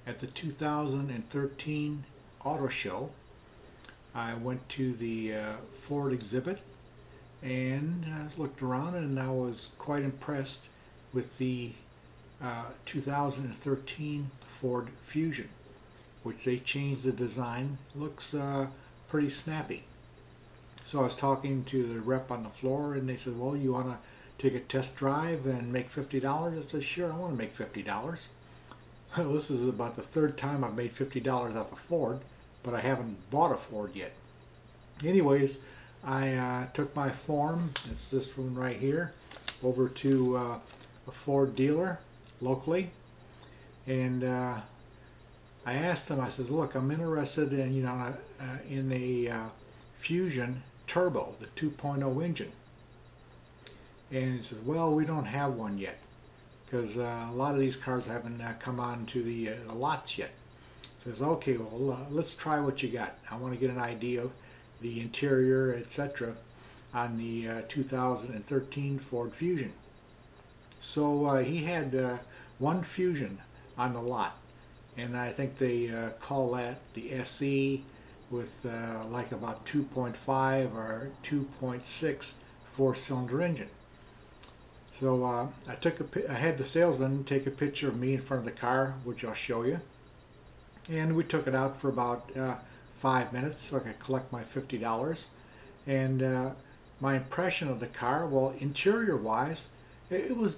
At the 2013 auto show, I went to the Ford exhibit and looked around, and I was quite impressed with the 2013 Ford Fusion, which they changed the design. Looks pretty snappy. So I was talking to the rep on the floor, and they said, well, you want to take a test drive and make $50? I said, sure, I want to make $50. Well, this is about the third time I've made $50 off a Ford, but I haven't bought a Ford yet. Anyways, I took my form, it's this one right here, over to a Ford dealer locally, and I asked him, I said, look, I'm interested in, in a Fusion Turbo, the 2.0 engine. And he says, well, we don't have one yet, because a lot of these cars haven't come on to the lots yet. Says, okay, well, let's try what you got. I want to get an idea of the interior, etc. on the 2013 Ford Fusion. So he had one Fusion on the lot, and I think they call that the SE, with like about 2.5 or 2.6 four-cylinder engine. So I had the salesman take a picture of me in front of the car, which I'll show you, and we took it out for about 5 minutes so I could collect my $50. And my impression of the car, well, interior wise, it was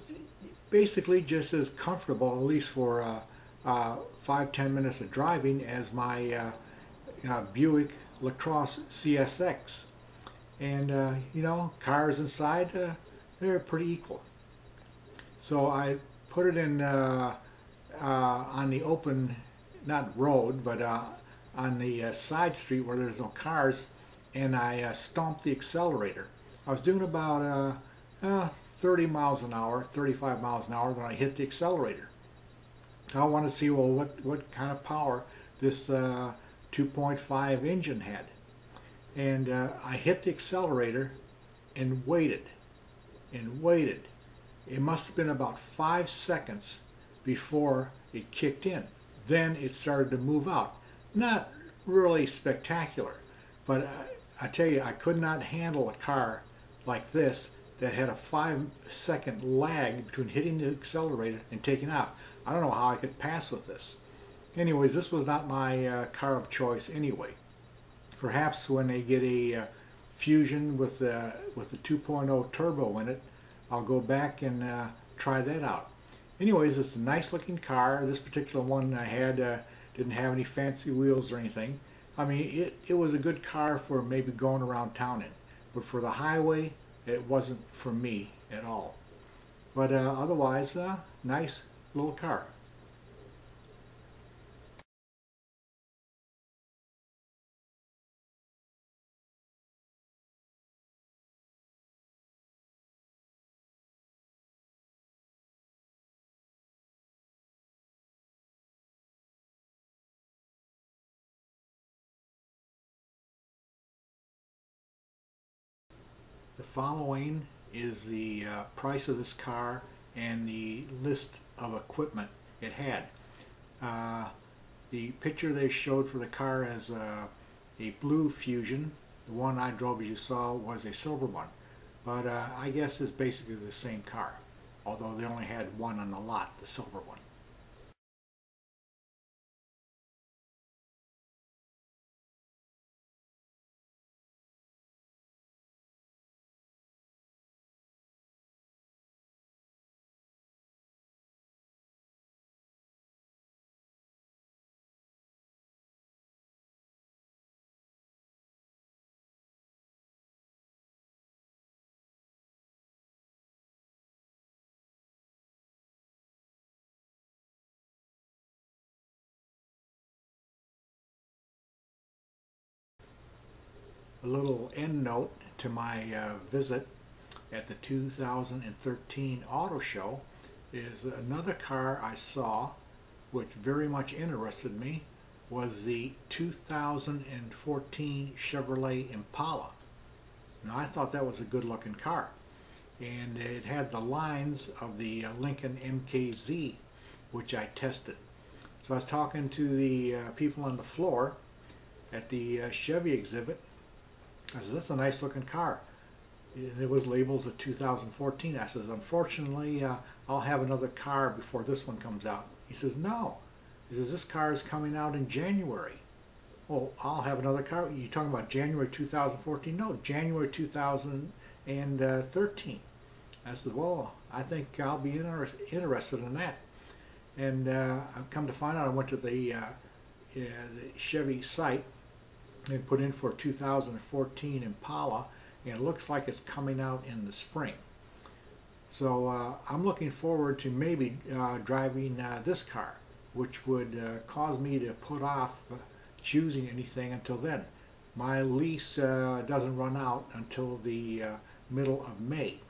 basically just as comfortable, at least for 5-10 minutes of driving, as my Buick LaCrosse CSX. And cars inside, they're pretty equal. So I put it in on the open, not road, but on the side street where there's no cars, and I stomped the accelerator. I was doing about 30 miles an hour, 35 miles an hour when I hit the accelerator. I wanted to see, well, what kind of power this 2.5 engine had. And I hit the accelerator and waited and waited. It must have been about 5 seconds before it kicked in. Then it started to move out. Not really spectacular, but I tell you, I could not handle a car like this that had a 5-second lag between hitting the accelerator and taking off. I don't know how I could pass with this. Anyways, this was not my car of choice anyway. Perhaps when they get a Fusion with the 2.0 turbo in it, I'll go back and try that out. Anyways, it's a nice looking car. This particular one I had didn't have any fancy wheels or anything. I mean, it was a good car for maybe going around town in, but for the highway, it wasn't for me at all. But otherwise, nice little car. The following is the price of this car and the list of equipment it had. The picture they showed for the car as a blue Fusion. The one I drove, as you saw, was a silver one. But I guess it's basically the same car, although they only had one on the lot, the silver one. A little end note to my visit at the 2013 auto show is another car I saw which very much interested me was the 2014 Chevrolet Impala. Now, I thought that was a good looking car, and it had the lines of the Lincoln MKZ, which I tested. So I was talking to the people on the floor at the Chevy exhibit. I said, that's a nice looking car. It was labeled as a 2014. I said, unfortunately, I'll have another car before this one comes out. He says, no. He says, this car is coming out in January. Well, I'll have another car. You talking about January 2014? No, January 2013. I said, well, I think I'll be interested in that. And I've come to find out, I went to the Chevy site and put in for 2014 Impala, and it looks like it's coming out in the spring. So I'm looking forward to maybe driving this car, which would cause me to put off choosing anything until then. My lease doesn't run out until the middle of May.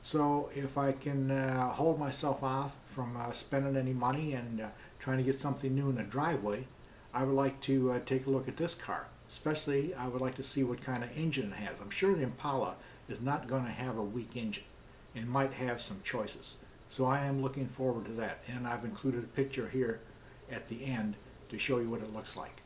So if I can hold myself off from spending any money and trying to get something new in the driveway, I would like to take a look at this car. Especially, I would like to see what kind of engine it has. I'm sure the Impala is not going to have a weak engine and might have some choices. So I am looking forward to that. And I've included a picture here at the end to show you what it looks like.